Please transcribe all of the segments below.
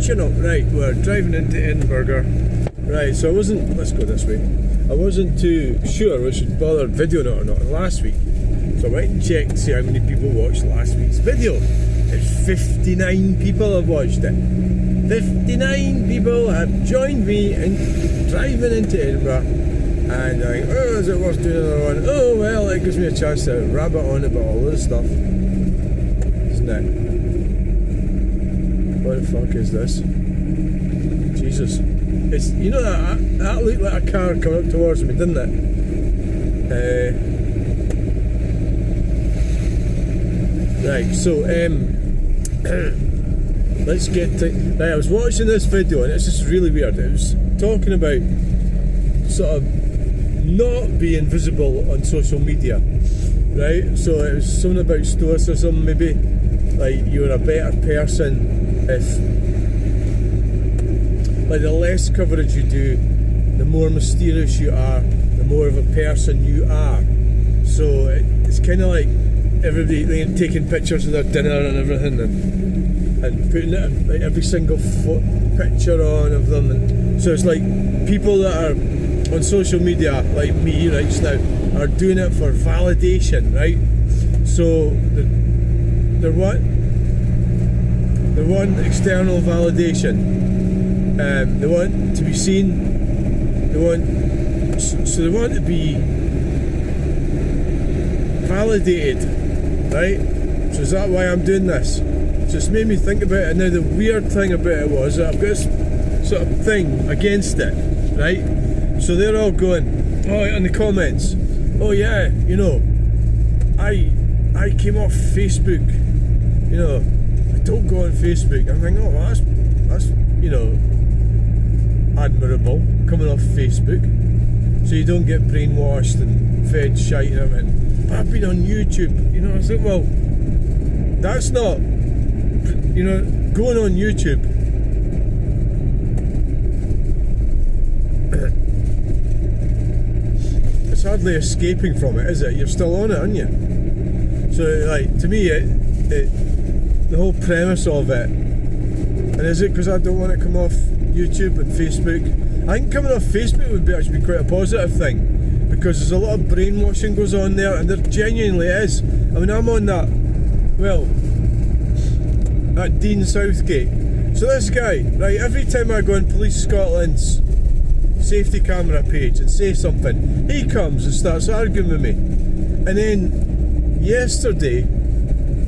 catching up. Right, we're driving into Edinburgh. Right, so I wasn't, let's go this way. I wasn't too sure we should bother videoing it or not last week. So I went and checked to see how many people watched last week's video. It's 59 people have watched it. 59 people have joined me in driving into Edinburgh. And I think, oh, is it worth doing another one? Oh, well, it gives me a chance to rabbit on about all this stuff. Isn't it? What the fuck is this? Jesus. It's, you know that looked like a car coming up towards me, didn't it? Right, so let's get to... Right, I was watching this video and it's just really weird. It was talking about sort of not being visible on social media, right? So it was something about stoicism, maybe, like you're a better person if, like, the less coverage you do, the more mysterious you are, the more of a person you are. So it's kind of like everybody taking pictures of their dinner and everything, and putting it in, like, every single picture on of them. And so it's like people that are on social media, like me right just now, are doing it for validation, right? So they want external validation. They want to be seen. They want to be validated, right? So is that why I'm doing this? So it's made me think about it. And now the weird thing about it was that I've got this sort of thing against it, right? So they're all going, oh, in the comments, oh yeah, you know, I came off Facebook, you know, I don't go on Facebook. I'm thinking, oh, that's you know, admirable, coming off Facebook, so you don't get brainwashed and fed shite and everything. But I've been on YouTube, you know. I said, well, that's not, you know, going on YouTube. It's hardly escaping from it, is it? You're still on it, aren't you? So, like, to me, the whole premise of it, and is it because I don't want to come off YouTube and Facebook? I think coming off Facebook would actually be quite a positive thing, because there's a lot of brainwashing goes on there, and there genuinely is. I mean, I'm on that, well, at Dean Southgate. So this guy, right, every time I go on Police Scotland's safety camera page and say something, he comes and starts arguing with me. And then yesterday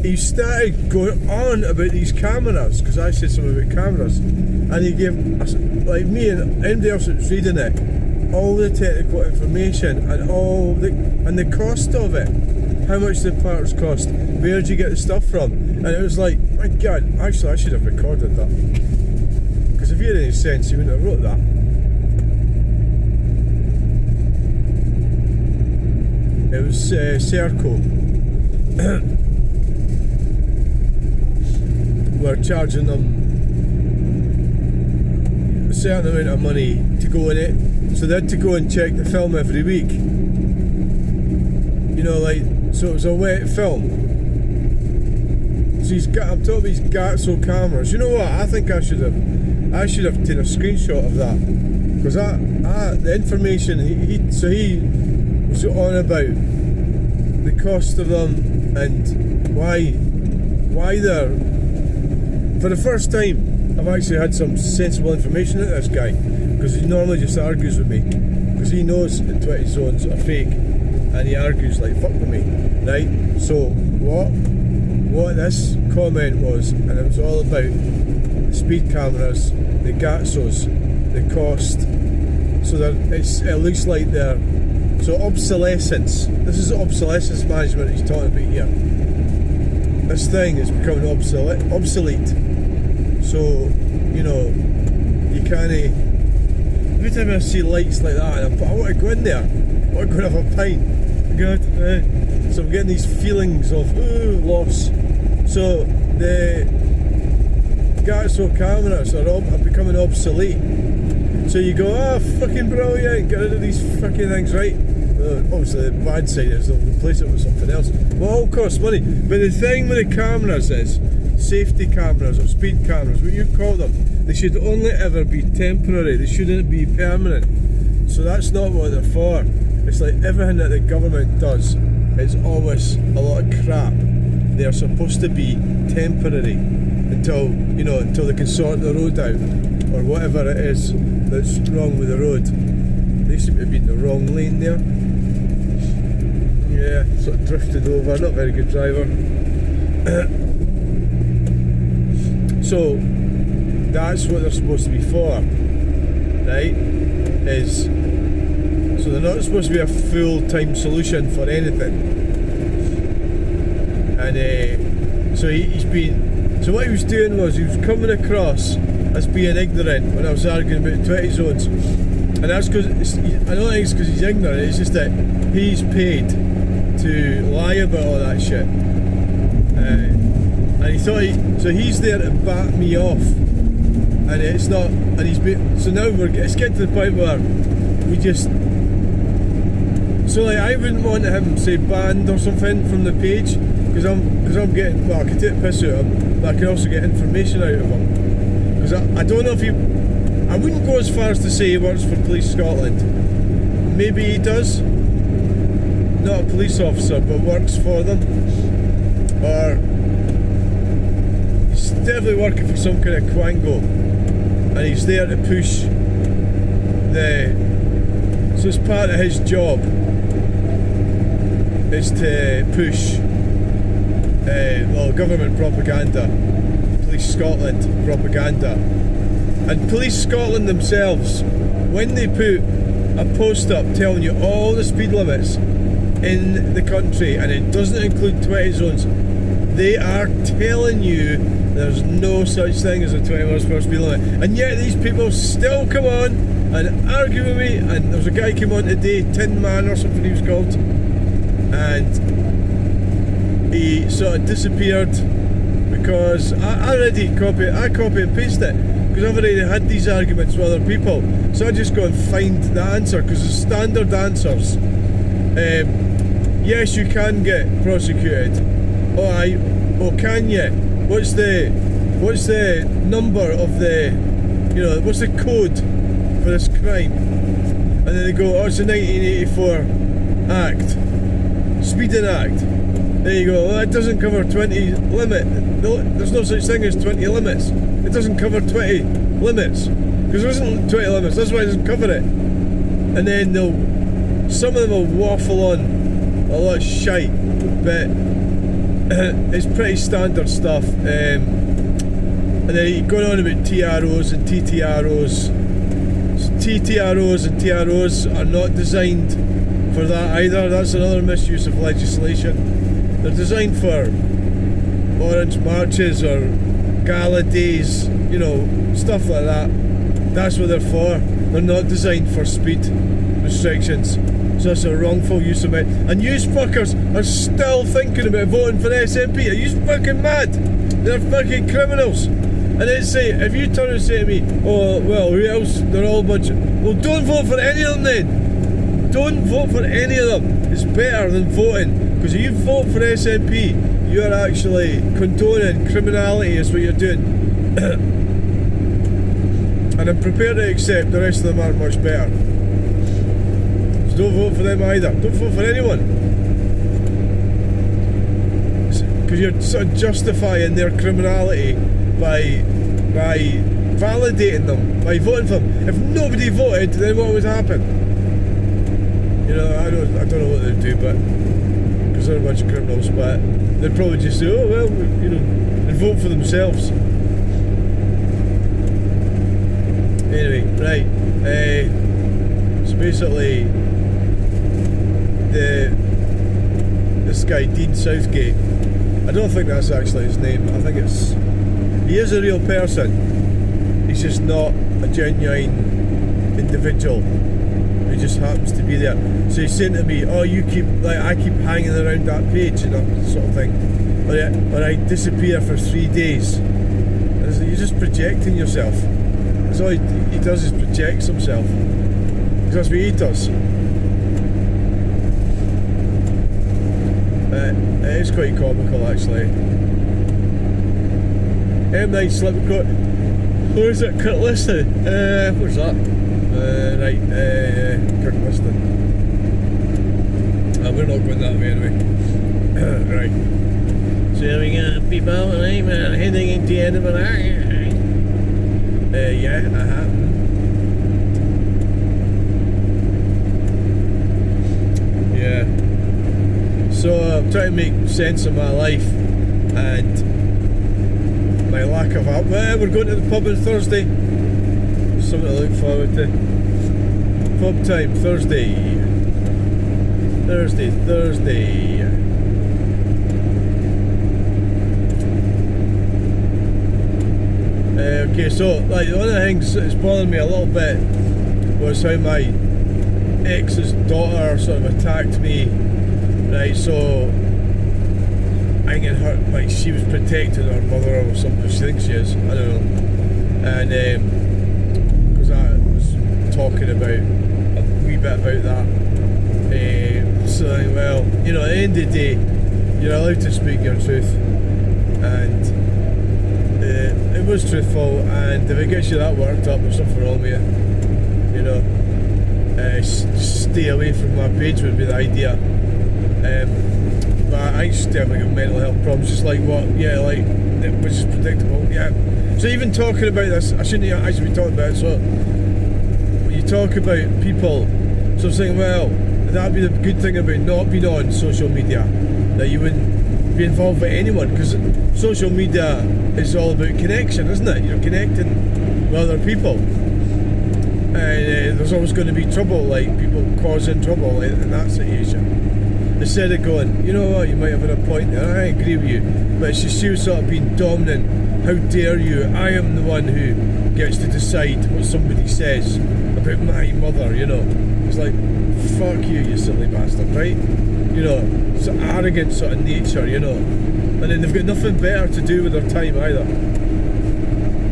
he started going on about these cameras, because I said something about cameras, and he gave us, like me and anybody else that was reading it, all the technical information and the cost of it, how much the parts cost, where did you get the stuff from. And it was like, my God, actually I should have recorded that, because if you had any sense you wouldn't have wrote that. It was Serco. We're charging them a certain amount of money to go in it, so they had to go and check the film every week. You know, like, so it was a wet film. So I'm talking these Gatso cameras. You know what? I think I should have taken a screenshot of that, because the information he was on about the cost of them and why they're, for the first time I've actually had some sensible information out of this guy, because he normally just argues with me, because he knows the 20 zones are fake, and he argues like fuck with me, right? So what this comment was, and it was all about the speed cameras, the Gatsos, the cost, so that it looks like they're, so obsolescence, this is obsolescence management he's talking about here. This thing is becoming obsolete. So, you know, you can't, every time I see lights like that, I want to go in there, I want to go and have a pint. God, so I'm getting these feelings of loss. So the Gatso cameras are becoming obsolete. So you go, oh, fucking brilliant, get rid of these fucking things, right? Obviously the bad side is they'll replace it with something else. Well, it all costs money. But the thing with the cameras is, safety cameras or speed cameras, what you call them, They should only ever be temporary. They shouldn't be permanent. So that's not what they're for. It's like everything that the government does, it's always a lot of crap. They are supposed to be temporary until they can sort the road out or whatever it is that's wrong with the road. They seem to be in the wrong lane there. Yeah, sort of drifted over, not very good driver. So that's what they're supposed to be for, right? So they're not supposed to be a full-time solution for anything. And so what he was doing was he was coming across as being ignorant when I was arguing about 20 zones. And that's because, I don't think it's because he's ignorant, it's just that he's paid to lie about all that shit. And he thought he's there to bat me off. And it's not, and so now it's getting to the point where we just, so like I wouldn't want him, say, banned or something from the page, because I'm getting, well, I can take the piss out of him, but I can also get information out of him. Because I don't know if I wouldn't go as far as to say he works for Police Scotland. Maybe he does, not a police officer, but works for them. Or he's definitely working for some kind of quango, and he's there to push so it's part of his job is to push government propaganda, Police Scotland propaganda. And Police Scotland themselves, when they put a post up telling you all the speed limits in the country, and it doesn't include 20 zones, they are telling you there's no such thing as a 20 miles per hour speed limit. And yet these people still come on and argue with me. And there was a guy came on today, Tin Man or something he was called, and he sort of disappeared because I copy and paste it, because I've already had these arguments with other people. So I just go and find the answer, because the standard answers, yes, you can get prosecuted. Oh, can you? What's the number of the, what's the code for this crime? And then they go, oh, it's a 1984 Act, Speeding Act. There you go. Well, it doesn't cover 20 limit. There's no such thing as 20 limits. It doesn't cover 20 limits, because there isn't 20 limits. That's why it doesn't cover it. And then some of them will waffle on a lot of shite, but it's pretty standard stuff. And then going on about TROs and TTROs. TTROs and TROs are not designed for that either. That's another misuse of legislation. They're designed for orange marches or gala days, stuff like that. That's what they're for. They're not designed for speed restrictions. So that's a wrongful use of it. And you fuckers are still thinking about voting for the SNP. Are you fucking mad? They're fucking criminals. And then say, if you turn and say to me, oh, well, who else? They're all a bunch of... Well, don't vote for any of them then. Don't vote for any of them. It's better than voting. Because if you vote for SNP, you are actually condoning criminality, is what you're doing. And I'm prepared to accept the rest of them aren't much better. So don't vote for them either. Don't vote for anyone. Because you're sort of justifying their criminality by validating them, by voting for them. If nobody voted, then what would happen? I don't know what they'd do, but because they're a bunch of criminals, but they'd probably just say, oh well, they'd vote for themselves. Anyway, right. So basically, this guy Dean Southgate, I don't think that's actually his name. I think he is a real person. He's just not a genuine individual who just happens to be there. So he's saying to me, oh, I keep hanging around that page and that sort of thing, or I disappear for 3 days. And I said, you're just projecting yourself. That's all he does, is projects himself, because that's what he does. It is quite comical, actually. M. Night Slipcoat. Where's it? Kirkliston? Where's that? Right, Kirkliston. We're not going that way anyway. Right. So we got people, right, man, heading into Edinburgh. Yeah, Yeah. So I'm trying to make sense of my life and my lack of help. Well, we're going to the pub on Thursday. Something to look forward to. Pub time, Thursday. Okay, so like one of the things that's bothering me a little bit was how my ex's daughter sort of attacked me. Right, so I think it hurt, like she was protecting her mother or something. She thinks she is. I don't know. And because I was talking about a wee bit about that. So well, you know, at the end of the day, you're allowed to speak your truth, and it was truthful. And if it gets you that worked up, there's something wrong with you. You know, stay away from my page would be the idea. But I just have like mental health problems, just like what, yeah, like which is predictable, yeah. So even talking about this, I shouldn't actually be talking about it. So when you talk about people, so I'm saying, well, that'd be the good thing about not being on social media, that you wouldn't be involved with anyone, because social media is all about connection, isn't it? You're connecting with other people, and there's always going to be trouble, like people causing trouble like, in that situation. Instead of going, you know what, you might have had a point there, I agree with you, but it's just you sort of being dominant. How dare you? I am the one who gets to decide what somebody says about my mother, you know. It's like, fuck you, you silly bastard, right? You know, it's an arrogant sort of nature, you know. And then they've got nothing better to do with their time either.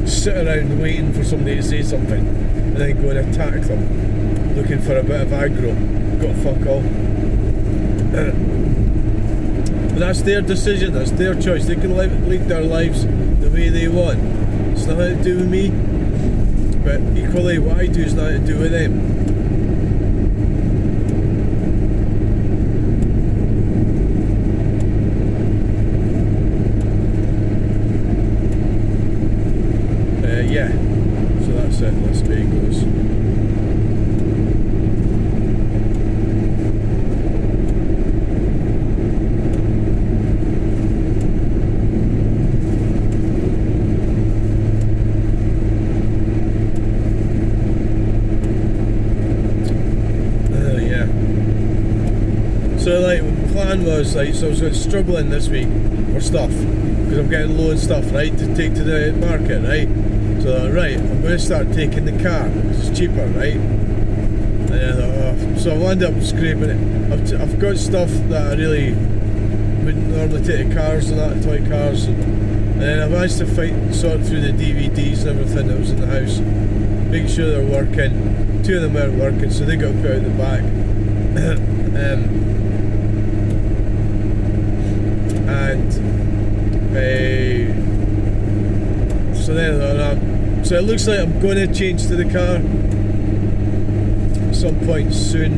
Sit around waiting for somebody to say something and then go and attack them, looking for a bit of aggro. Got fuck all. But that's their decision, that's their choice. They can lead their lives the way they want. It's nothing to do with me, but equally what I do is nothing to do with them. Yeah, so that's it, that's the way it goes. So like the plan was, like, so I was struggling this week for stuff because I'm getting low on stuff, right, to take to the market, right. So right, I'm going to start taking the car because it's cheaper, right. And then I thought, oh. So I'll end up scraping it. I've got stuff that I really wouldn't normally take to cars and that, toy cars, and then I managed to sort through the DVDs and everything that was in the house, make sure they're working. 2 of them weren't working, so they got put out the back. So then so it looks like I'm going to change to the car at some point soon.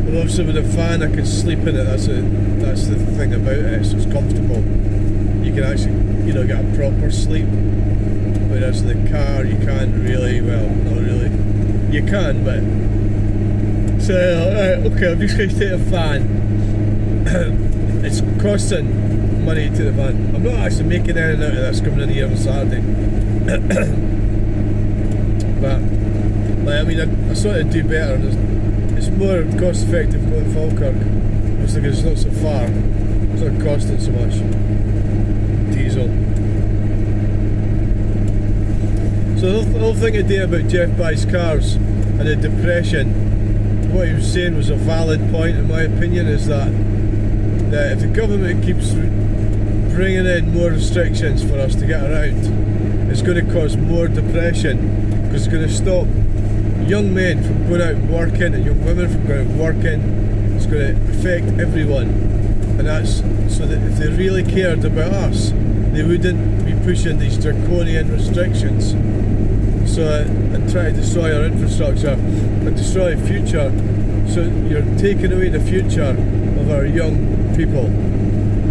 Obviously with the fan I can sleep in it, that's the thing about it, so it's comfortable. You can actually, you know, get a proper sleep, whereas the car you can't really, well, not really, you can, but so, okay, I'm just going to take a fan. It's costing money to the van. I'm not actually making anything out of this coming in here on Saturday. But, like, I mean, I sort of do better. It's more cost effective going Falkirk. Obviously, because it's not so far. It's not costing so much. Diesel. So the whole thing today about Jeff buys cars and the depression, what he was saying was a valid point in my opinion, is that if the government keeps bringing in more restrictions for us to get around, it's going to cause more depression, because it's going to stop young men from going out and working and young women from going out and working. It's going to affect everyone. and that's so that if they really cared about us, they wouldn't be pushing these draconian restrictions. So and try to destroy our infrastructure and destroy the future. So you're taking away the future of our young people.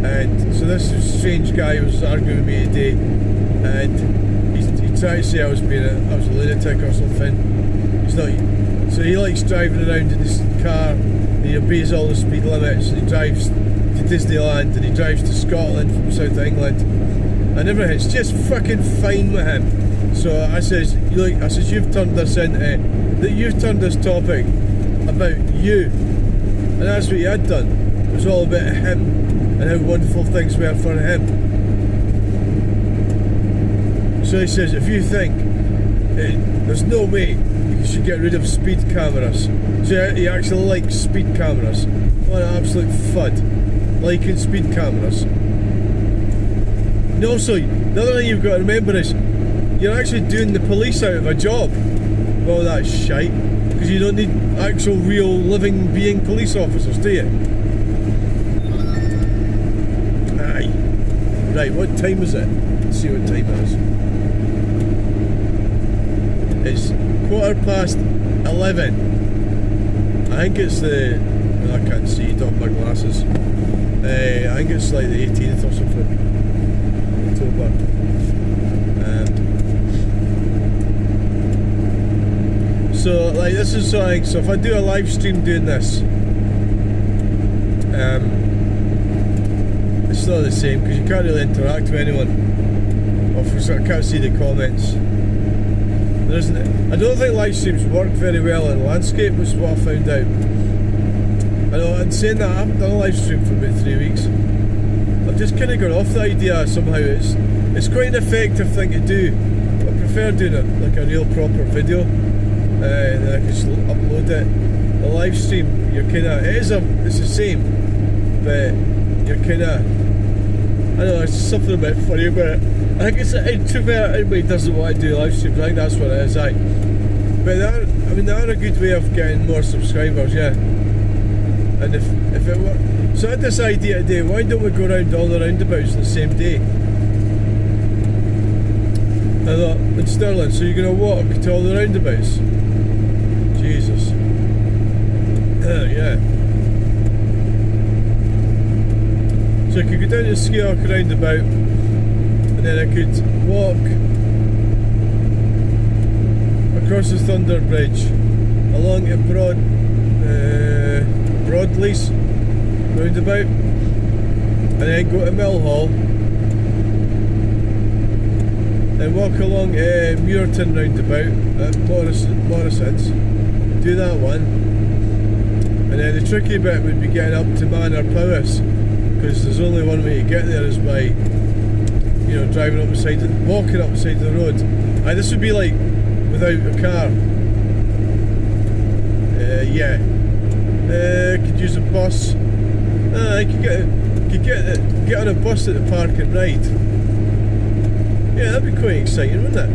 And so this strange guy was arguing with me today, and he tried to say I was a lunatic or something. He's not. So he likes driving around in his car. He obeys all the speed limits. And he drives to Disneyland and he drives to Scotland from south of England, and everything's just fucking fine with him. So I says, you've turned this topic about you, and that's what he had done. It was all about him and how wonderful things were for him. So he says, if you think there's no way you should get rid of speed cameras, so he actually likes speed cameras. What an absolute fud, liking speed cameras. And also, the other thing you've got to remember is you're actually doing the police out of a job. Well, that's shite, because you don't need actual real living being police officers, do you? Aye. Right, what time is it? Let's see what time it is. It's 11:15. I think it's I can't see, don't have my glasses. I think it's like the 18th or something. October. So like this is something, so if I do a live stream doing this, it's not the same because you can't really interact with anyone. I can't see the comments. There isn't. I don't think live streams work very well in landscape, which is what I found out. I know, and saying that, I haven't done a live stream for about 3 weeks. I've just kind of got off the idea somehow. It's quite an effective thing to do. I prefer doing it like a real proper video, and then I can just upload it. A live stream, you're kind of, it's the same, but you're kind of, I don't know, it's something a bit funny about it. I think it's an introvert, everybody doesn't want to do live streams, I think that's what it is, aye. But they are a good way of getting more subscribers, yeah. And if it were, so I had this idea today, why don't we go around all the roundabouts on the same day? I thought, in Stirling, so you're going to walk to all the roundabouts? Jesus. Yeah. So I could go down to the Skeoch roundabout, and then I could walk across the Thunder Bridge, along to Broadleys roundabout, and then go to Millhall, then walk along Muirton roundabout at Morrison's, do that one, and then the tricky bit would be getting up to Manor Powys, because there's only one way to get there is by, you know, driving up the side, walking up the side of the road. This would be like without a car. Yeah. Could use a bus. I could get on a bus at the park and ride. Yeah, that'd be quite exciting, wouldn't it?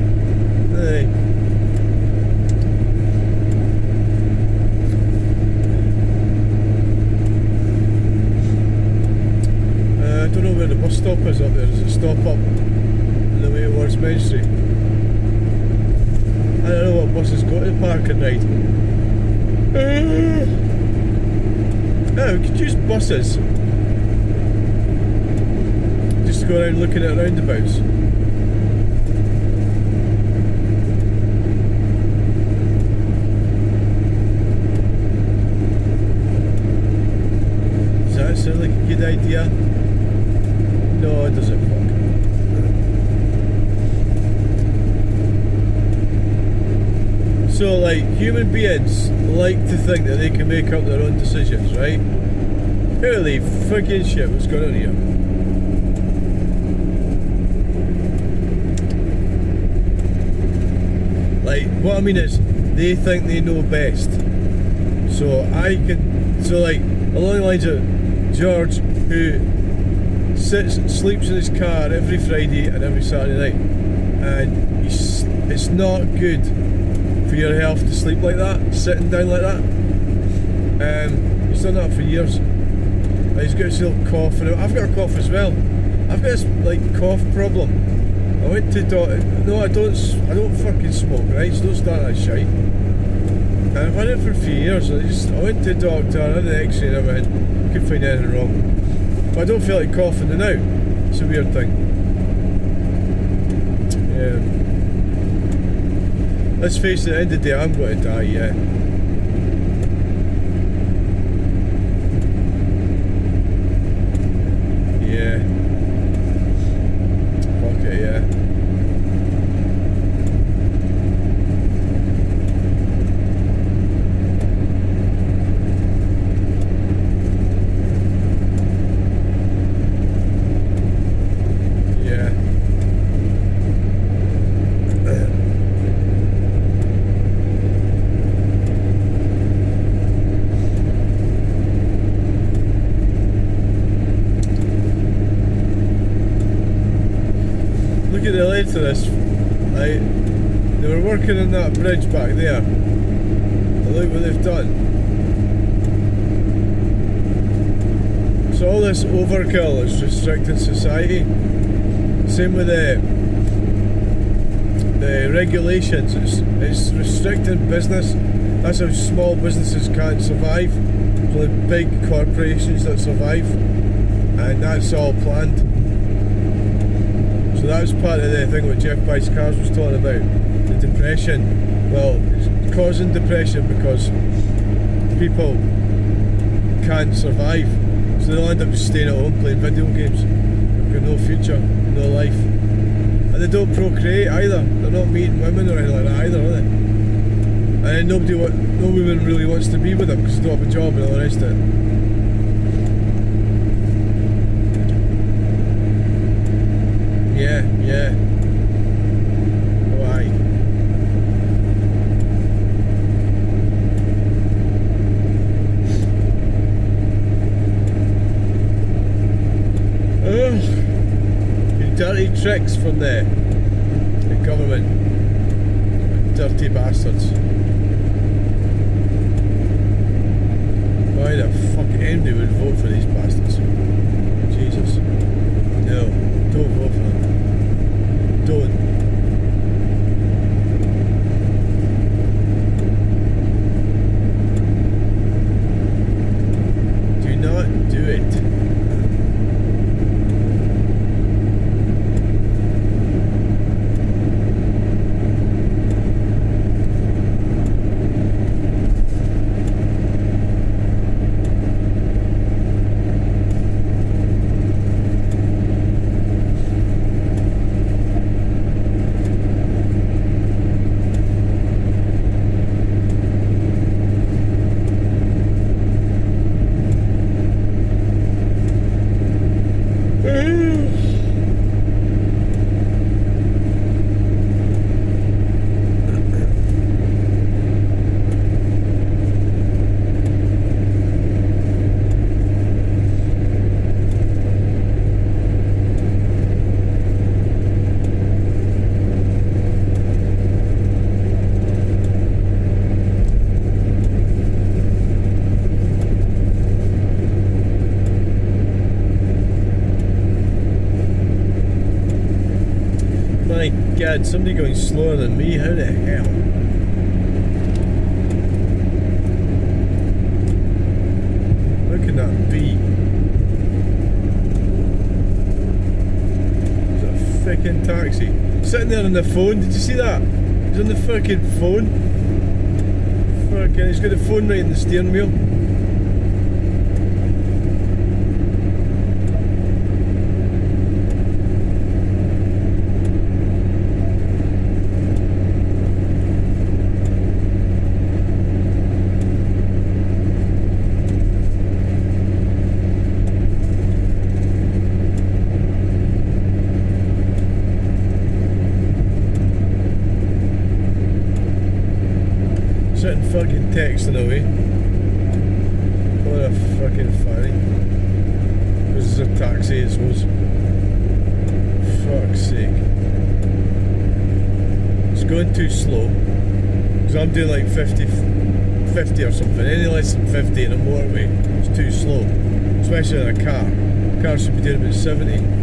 I don't know where the bus stop is up there. Does it stop up on the way towards Main Street? I don't know what buses go to the park and ride. No, we could use buses just to go around looking at roundabouts. Does that sound like a good idea? No, it doesn't. So, like, human beings like to think that they can make up their own decisions, right? Holy fucking shit, what's going on here? Like, what I mean is, they think they know best. So like, along the lines of George, who sits and sleeps in his car every Friday and every Saturday night, and it's not good for your health to sleep like that, sitting down like that. He's done that for years, and He's got this little cough, and I've got a cough as well. I've got this like cough problem. I went to no, I don't fucking smoke, right? So don't start that shite. And I've had it for a few years. I went to the doctor, I had an X-ray and everything. Couldn't find anything wrong. But I don't feel like coughing now. It's a weird thing. Yeah. Let's face it, at the end of the day, I'm going to die, yeah. Yeah. Fuck it, yeah. Yeah. Look at the length of this. They were working on that bridge back there. And look what they've done. So all this overkill is restricting society. Same with the regulations. It's restricting business. That's how small businesses can't survive. It's only big corporations that survive, and that's all planned. So that was part of the thing what Jeff Buys Cars was talking about, the depression. Well, it's causing depression because people can't survive. So they'll end up just staying at home playing video games. They've got no future, no life. And they don't procreate either. They're not meeting women or anything like that either, are they? And then no woman really wants to be with them because they don't have a job and all the rest of it. Yeah. Why? Ugh. Dirty tricks from the government. Dirty bastards. Why the fuck anybody would vote for these bastards? Jesus. No, don't vote for them. Don't. Do not do it. My God, somebody going slower than me, how the hell? How can that be? It's a freaking taxi. Sitting there on the phone, did you see that? He's on the fucking phone. Fucking, he's got the phone right in the steering wheel. Sitting fucking texting away. What a fucking fanny. This is a taxi, I suppose. Fuck's sake. It's going too slow. Because I'm doing like 50 or something. Any less than 50 in a motorway, it's too slow. especially in a car. Car should be doing about 70.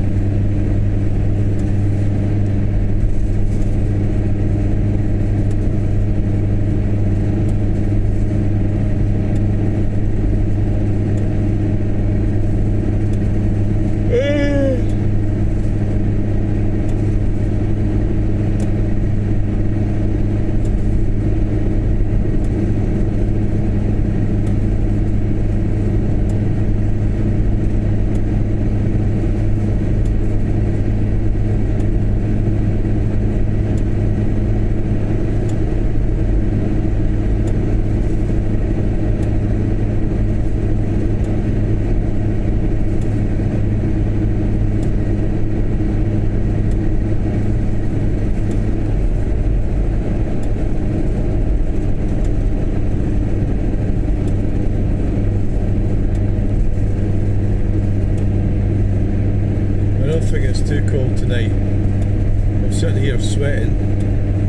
I think it's too cold tonight. I'm sitting here sweating.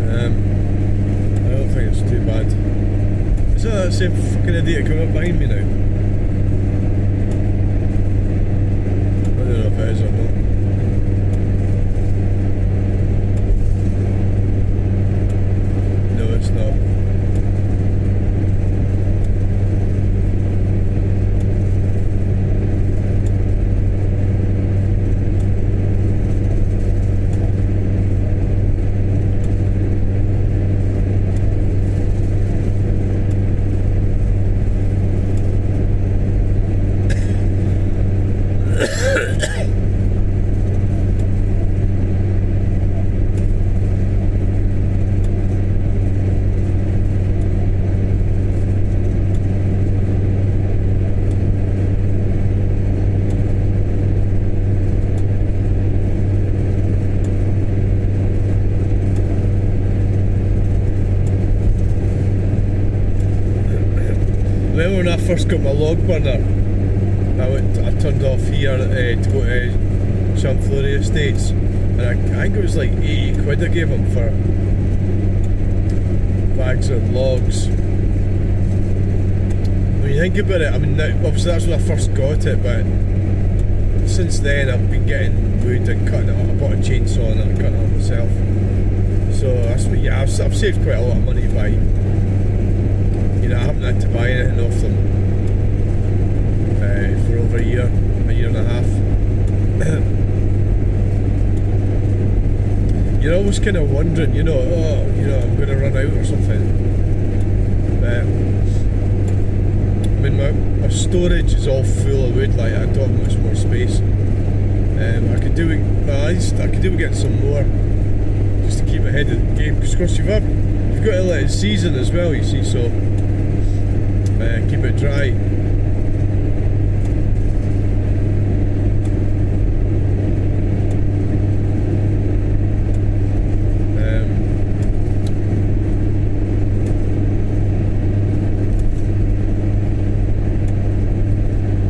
I don't think it's too bad. Is that same fucking idiot coming up behind me now? I don't know if it is or not. No, it's not. Remember when I first got my log burner, I turned off here to go to Chamfleury Estates, and I think it was like 80 quid I gave them for bags of logs. When you think about it, I mean, obviously that's when I first got it, but since then I've been getting wood and cutting it up. I bought a chainsaw and I'm cutting it up myself. So that's what, yeah, I've saved quite a lot of money by, you know, I haven't had to buy anything off them for over a year and a half. You're always kind of wondering, you know, oh, you know, I'm going to run out or something. But I mean, my storage is all full of wood. Like, I don't have much more space. I could do with getting some more, just to keep ahead of the game. Because of course you've got to let it season as well, you see. So keep it dry.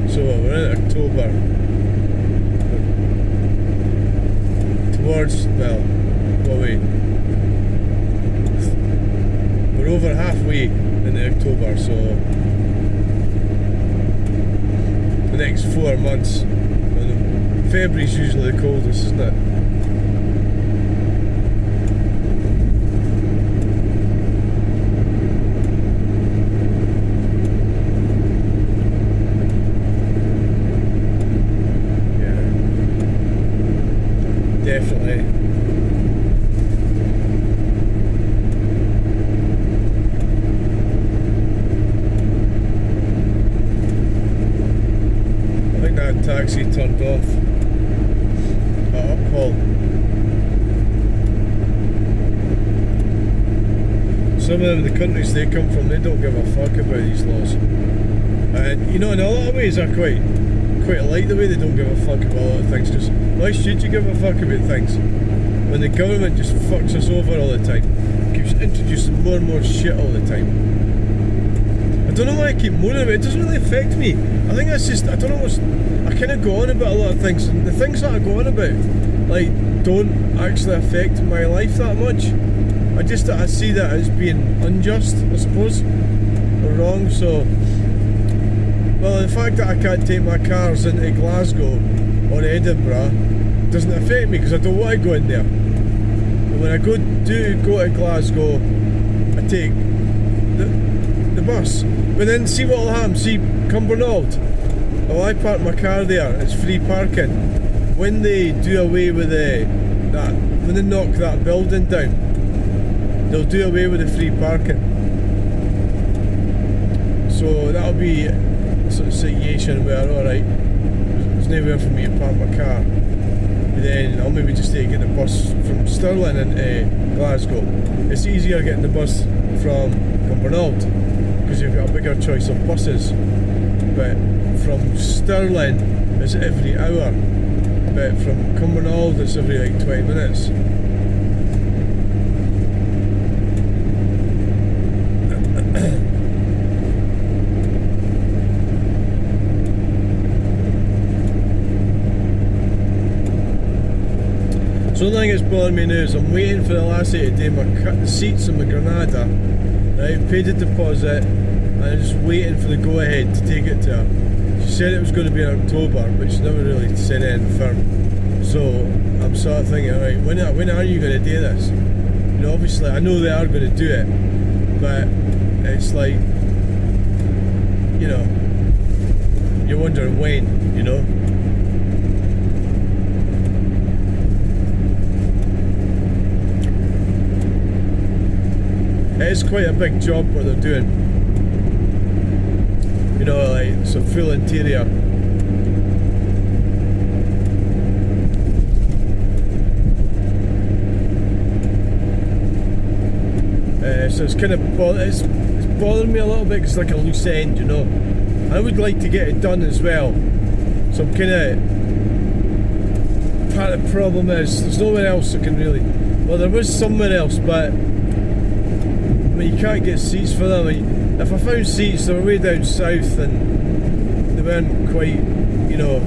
So we're in October. Towards, well, wait. We're over halfway in October, so the next 4 months. February's usually the coldest, isn't it? Definitely. I think that taxi turned off at Uphall. Some of the countries they come from, they don't give a fuck about these laws. And you know, in a lot of ways I quite like the way they don't give a fuck about a lot of things, because why should you give a fuck about things when the government just fucks us over all the time, keeps introducing more and more shit all the time? I don't know why I keep moaning about it. It doesn't really affect me. I think that's just, I don't know, I kind of go on about a lot of things, and the things that I go on about, like, don't actually affect my life that much. I see that as being unjust, I suppose, or wrong. So Well, the fact that I can't take my cars into Glasgow or Edinburgh doesn't affect me because I don't want to go in there. But when I go to Glasgow, I take the bus. But then see what will happen. See Cumbernauld. Well, I park my car there. It's free parking. When they do away with when they knock that building down, they'll do away with the free parking. So that'll be a sort of situation where, alright, there's nowhere for me to park my car. But then I'll maybe just take the bus from Stirling into Glasgow. It's easier getting the bus from Cumbernauld because you've got a bigger choice of buses. But from Stirling it's every hour. But from Cumbernauld it's every like 20 minutes. So the only thing that's bothering me now is I'm waiting for the lassie to do the seats in my Granada. Right, paid the deposit and I'm just waiting for the go ahead to take it to her. She said it was going to be in October, but she never really said anything firm. So I'm sort of thinking, alright, when are you going to do this? You know, obviously I know they are going to do it, but it's like, you know, you're wondering when, you know. It is quite a big job what they're doing. You know, like it's a full interior. So it's kind of it's bothering me a little bit because it's like a loose end, you know. I would like to get it done as well. So I'm kind of, part of the problem is there's nowhere else that can really. Well, there was somewhere else, but you can't get seats for them. If I found seats, they were way down south and they weren't quite, you know,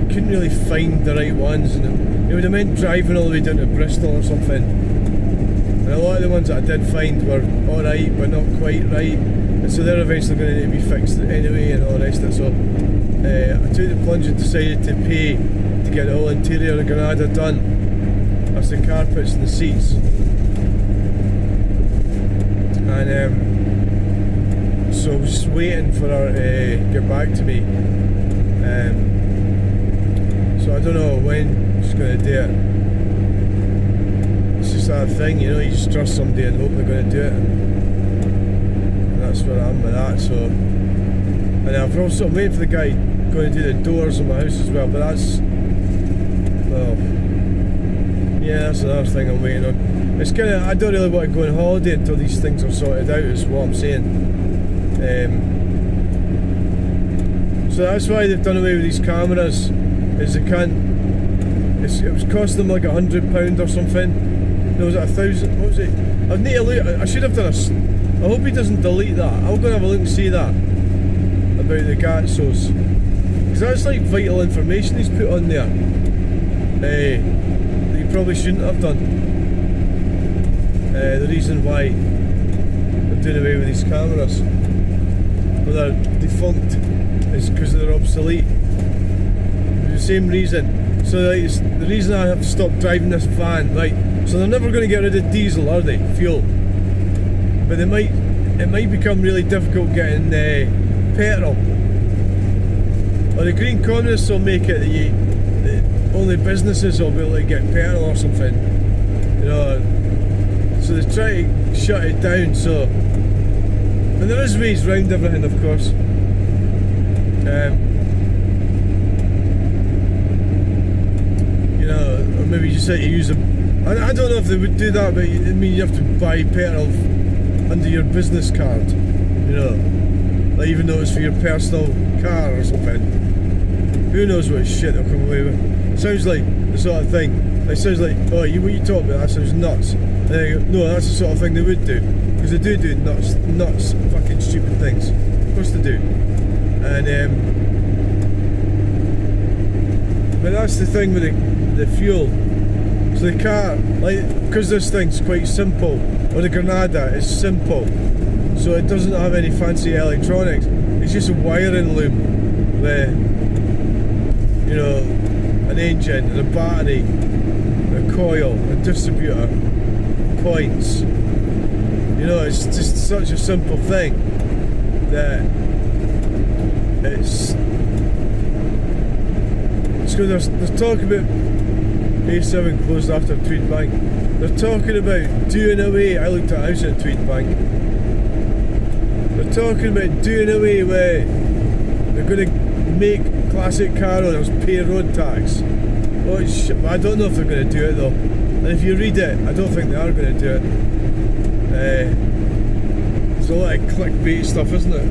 couldn't really find the right ones, and it would have meant driving all the way down to Bristol or something. And a lot of the ones that I did find were alright but not quite right, and so they're eventually going to need to be fixed anyway and all the rest of it. So I took the plunge and decided to pay to get the whole interior of Granada done. That's the carpets and the seats. And so I was just waiting for her to get back to me. So I don't know when she's going to do it. It's just that thing, you know, you just trust somebody and hope they're going to do it. And that's where I am with that. So, and I'm waiting for the guy going to do the doors in my house as well. But that's, well, yeah, that's another thing I'm waiting on. It's kind of, I don't really want to go on holiday until these things are sorted out, is what I'm saying. So that's why they've done away with these cameras, is they can't, it was costing them like £100 or something. No, was it 1,000? What was it? I need to look, I should have done I hope he doesn't delete that. I'll go and have a look and see that about the Gatsos, because that's like vital information he's put on there that he probably shouldn't have done. The reason why they're doing away with these cameras, well, they're defunct, is because they're obsolete. For the same reason. So like, it's the reason I have to stop driving this van, right? So they're never going to get rid of diesel, are they? Fuel. But it might become really difficult getting petrol. Or the Green Communists will make it that only businesses will be able to get petrol or something. You know. So they try to shut it down, so, and there is ways round everything, of course. You know, or maybe you just have to use I don't know if they would do that, but I mean you have to buy petrol under your business card, you know, like even though it's for your personal car or something. Who knows what shit they'll come away with. Sounds like the sort of thing. It sounds like, oh, what you talk about, that sounds nuts. And then you go, no, that's the sort of thing they would do. Because they do nuts, fucking stupid things. Of course they do. And, but that's the thing with the fuel. So the car, like, because this thing's quite simple, or the Granada is simple. So it doesn't have any fancy electronics. It's just a wiring loom with, you know, an engine and a battery, a coil, a distributor, points. You know, it's just such a simple thing that it's good. There's talk about A7 closed after Tweed Bank. They're talking about doing away. I looked at a house at Tweed Bank. They're talking about doing away with. They're going to make classic car owners pay road tax. Oh shit! I don't know if they're going to do it though. And if you read it, I don't think they are going to do it. There's a lot of clickbait stuff, isn't it?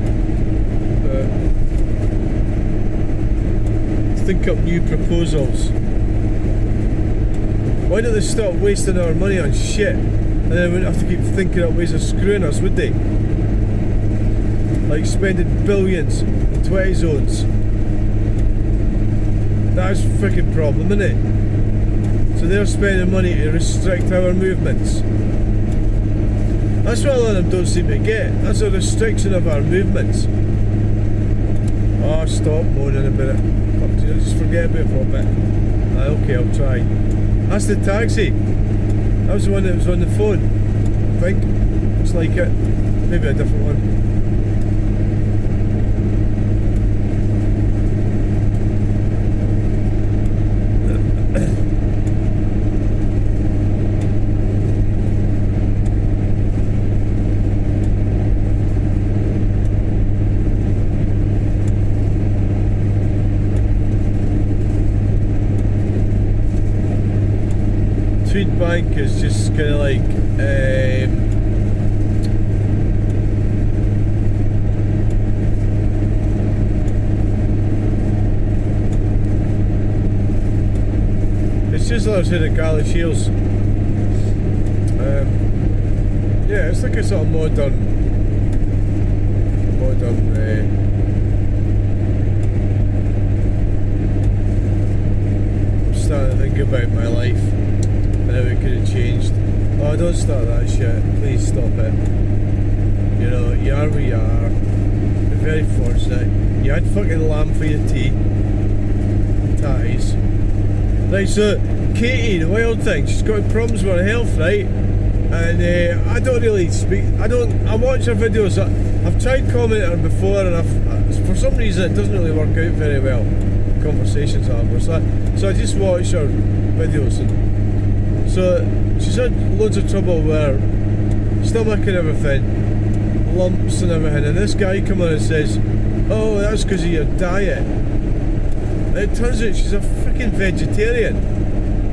Think up new proposals. Why don't they stop wasting our money on shit? And then we wouldn't have to keep thinking up ways of screwing us, would they? Like spending billions in 20 zones. That's a freaking problem, isn't it? So they're spending money to restrict our movements. That's what a lot of them don't seem to get. That's a restriction of our movements. Oh, stop moaning about it. Just forget about it for a bit. Okay, I'll try. That's the taxi. That was the one that was on the phone. I think. Looks like it. Maybe a different one. Tweed Bank is just kind of like it's just like I said at Galley Shields. Yeah, it's like a sort of modern I'm starting to think about my life and how it could have changed. Oh, don't start that shit. Please stop it. You know, you are where you are. You're very fortunate. You had fucking lamb for your tea. Tatties. Right, so Katie, the wild thing, she's got problems with her health, right? And I don't really speak. I watch her videos. I've tried commenting on her before, and for some reason it doesn't really work out very well. Conversations I have with her. So I just watch her videos, and so she's had loads of trouble with her stomach and everything, lumps and everything. And this guy come on and says, "Oh, that's because of your diet." And it turns out she's a freaking vegetarian.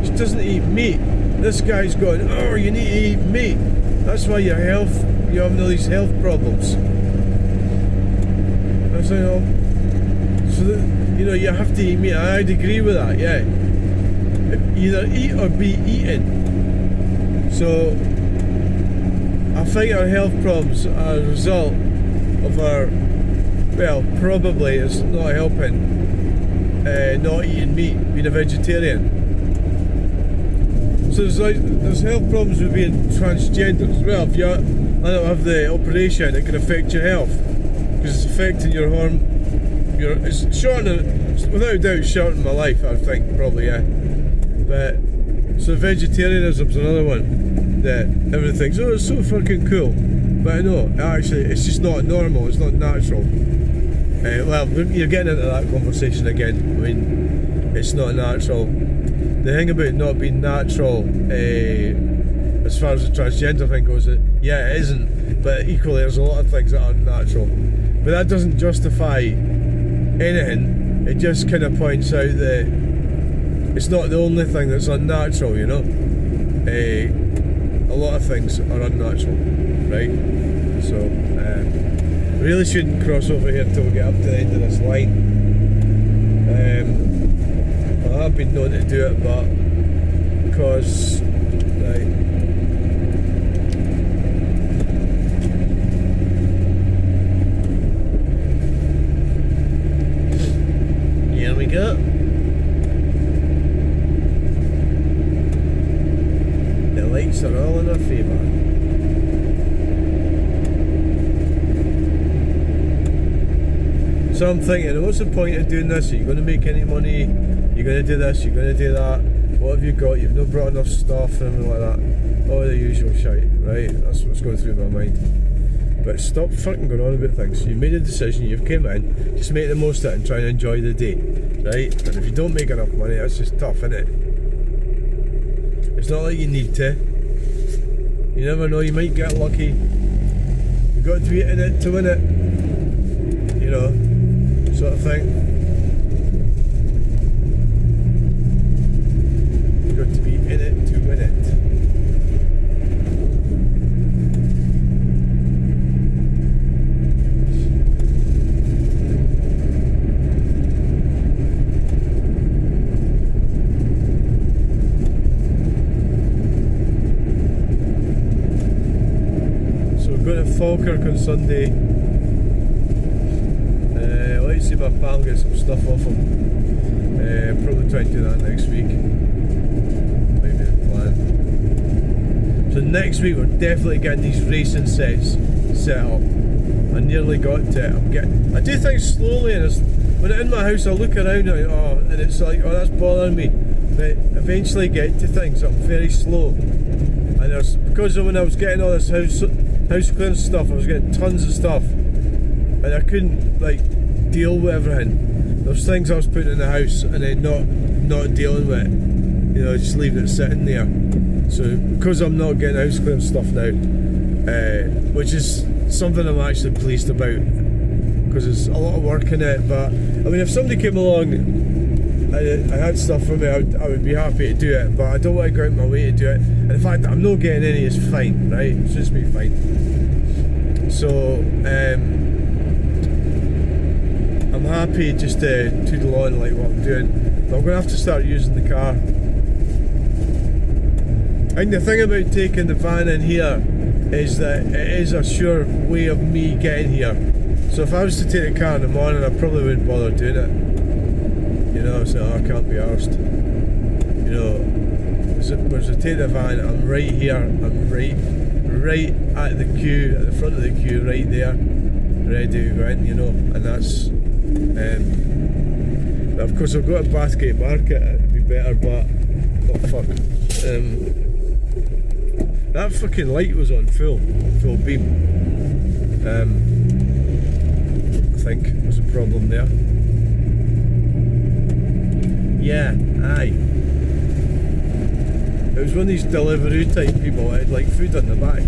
She doesn't eat meat. This guy's going, "Oh, you need to eat meat. That's why you're having all these health problems." I was like, "Oh, so you know, you have to eat meat." I'd agree with that, yeah. Either eat or be eaten. So I think our health problems are a result of our, well, probably it's not helping, not eating meat, being a vegetarian. So there's health problems with being transgender as well. If you don't have the operation, it can affect your health because it's affecting your hormone. It's shortening, without a doubt, shortening my life. I think probably, yeah. But so vegetarianism's another one that everyone thinks, "Oh, it's so fucking cool," but I know actually it's just not normal. It's not natural. Well, you're getting into that conversation again. I mean, it's not natural. The thing about not being natural, as far as the transgender thing goes, yeah, it isn't. But equally, there's a lot of things that are natural. But that doesn't justify anything. It just kind of points out that it's not the only thing that's unnatural, you know. A lot of things are unnatural, right? So, really shouldn't cross over here until we get up to the end of this line. I have been known to do it, but because, right. Here we go. The lights are all in our favour. So I'm thinking, what's the point of doing this? Are you going to make any money? You're going to do this, you're going to do that. What have you got? You've not brought enough stuff and everything like that. All the usual shite, right? That's what's going through my mind. But stop fucking going on about things. You've made a decision, you've came in, just make the most of it and try and enjoy the day, right? And if you don't make enough money, that's just tough, isn't it? It's not like you need to. You never know, you might get lucky. You've got to be in it to win it. You know, sort of thing. You've got to be in it to win it. So we're going to Falkirk on Sunday. Let's see if my pal gets some stuff off him. Probably try and do that next week. Might be the plan. So next week we're definitely getting these racing sets set up. I nearly got to it. I do things slowly, and when I'm in my house I look around and it's like, oh, that's bothering me. But eventually get to things. I'm very slow. And there's, because of when I was getting all this house clearance stuff, I was getting tons of stuff. And I couldn't deal with everything. There's things I was putting in the house and then not dealing with it. You know, just leaving it sitting there. So because I'm not getting house clearance stuff now, which is something I'm actually pleased about, because there's a lot of work in it. But I mean, if somebody came along and I had stuff for me, I would be happy to do it. But I don't want to go out my way to do it. And the fact that I'm not getting any is fine, right? It's just me fine. So I'm happy just to toodle on like what I'm doing, but I'm going to have to start using the car. I think the thing about taking the van in here is that it is a sure way of me getting here. So if I was to take the car in the morning, I probably wouldn't bother doing it. You know, so I can't be arsed. You know, whereas I take the van, I'm right here, I'm right at the queue, at the front of the queue, right there, ready to go in, you know, and that's but of course I've got a Bathgate Market, it'd be better, but oh fuck. That fucking light was on full beam. I think there's a problem there. Yeah, aye. It was one of these delivery type people that had like food on the back.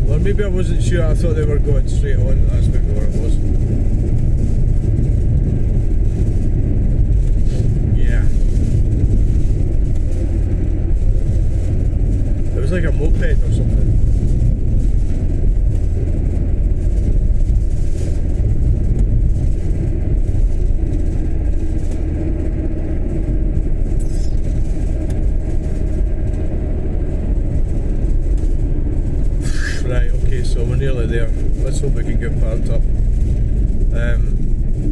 Or maybe I wasn't sure, I thought they were going straight on, that's maybe what it was. Yeah. It was like a moped or something. So we're nearly there. Let's hope we can get parked up.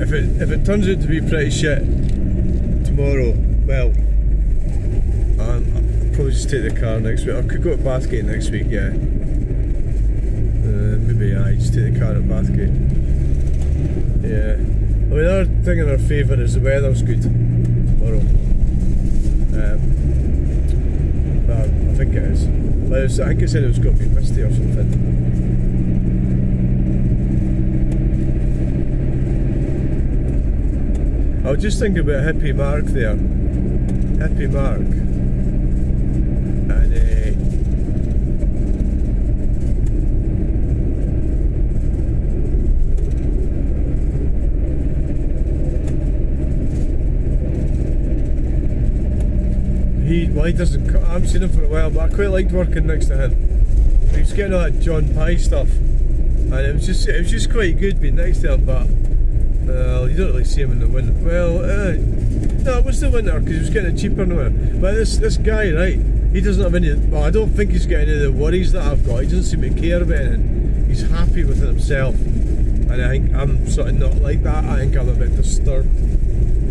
If it turns out to be pretty shit tomorrow, well, I'll probably just take the car next week. I could go to Bathgate next week, yeah. Maybe I just take the car at Bathgate. Yeah. I mean, another thing in our favour is the weather's good tomorrow. But I think it is. I think it said it was going to be misty or something. I was just thinking about Hippie Mark there. Hippie Mark. And he doesn't, I haven't seen him for a while, but I quite liked working next to him. He was getting all that John Pye stuff, and it was just quite good being next to him. But you don't really see him in the winter. Well, no, it was the winter because he was getting it cheaper in the winter. But this guy, right, he doesn't have any. Well, I don't think he's got any of the worries that I've got. He doesn't seem to care about anything. He's happy with himself, and I think I'm sort of not like that. I think I'm a bit disturbed.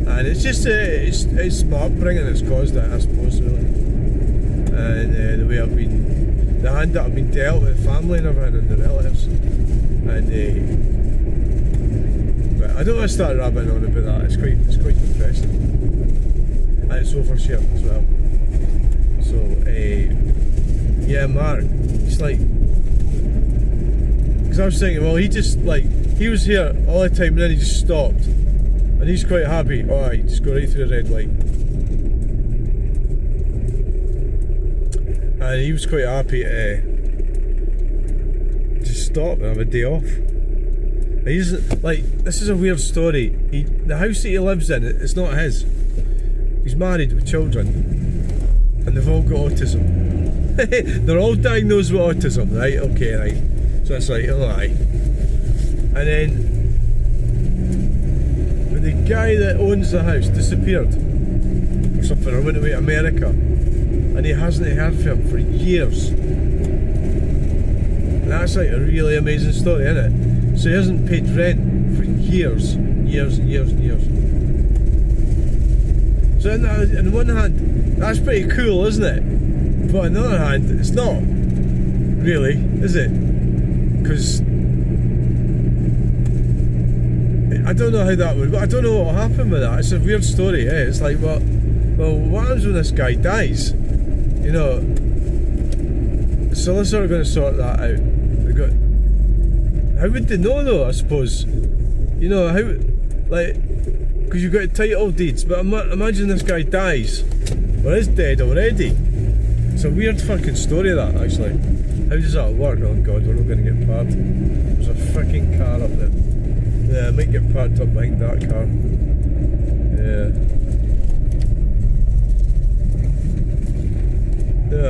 And it's just it's my upbringing that's caused that, I suppose, really. And the way I've been the hand that I've been dealt with family and everything and the relatives. And but I don't want to start rabbiting on about that. It's quite depressing. And it's overshared as well. So yeah, Mark, it's like, because I was thinking, well, he just like, he was here all the time and then he just stopped. And he's quite happy. Alright, just go right through the red light. And he was quite happy to just stop and have a day off. And he's like, this is a weird story. The house that he lives in, it's not his. He's married with children, and they've all got autism. They're all diagnosed with autism, right? Okay, right. So it's like, oh aye. And then the guy that owns the house disappeared or something, or went away to America, and he hasn't heard from him for years. And that's like a really amazing story, isn't it? So he hasn't paid rent for years. So on one hand, that's pretty cool, isn't it? But on the other hand, it's not really, is it? Because I don't know how that would. I don't know what will happen with that. It's a weird story. Eh? It's like, well, what happens when this guy dies? You know. So they're sort of going to sort that out. How would they know though? I suppose. You know how, like, because you've got title deeds. But imagine this guy dies, or is dead already. It's a weird fucking story that actually. How does that work? Oh god, we're not going to get parked. There's a freaking car up there. Yeah, I might get parked up behind that car. Yeah.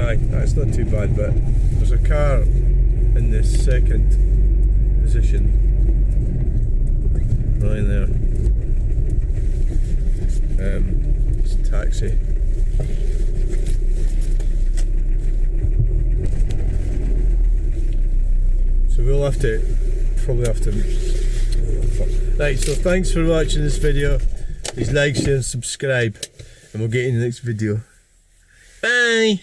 Aye, that's not too bad, but there's a car in the second position. Right there. It's a taxi. So we'll probably have to. Right, so thanks for watching this video. Please like, share and subscribe, and we'll get you in the next video. Bye!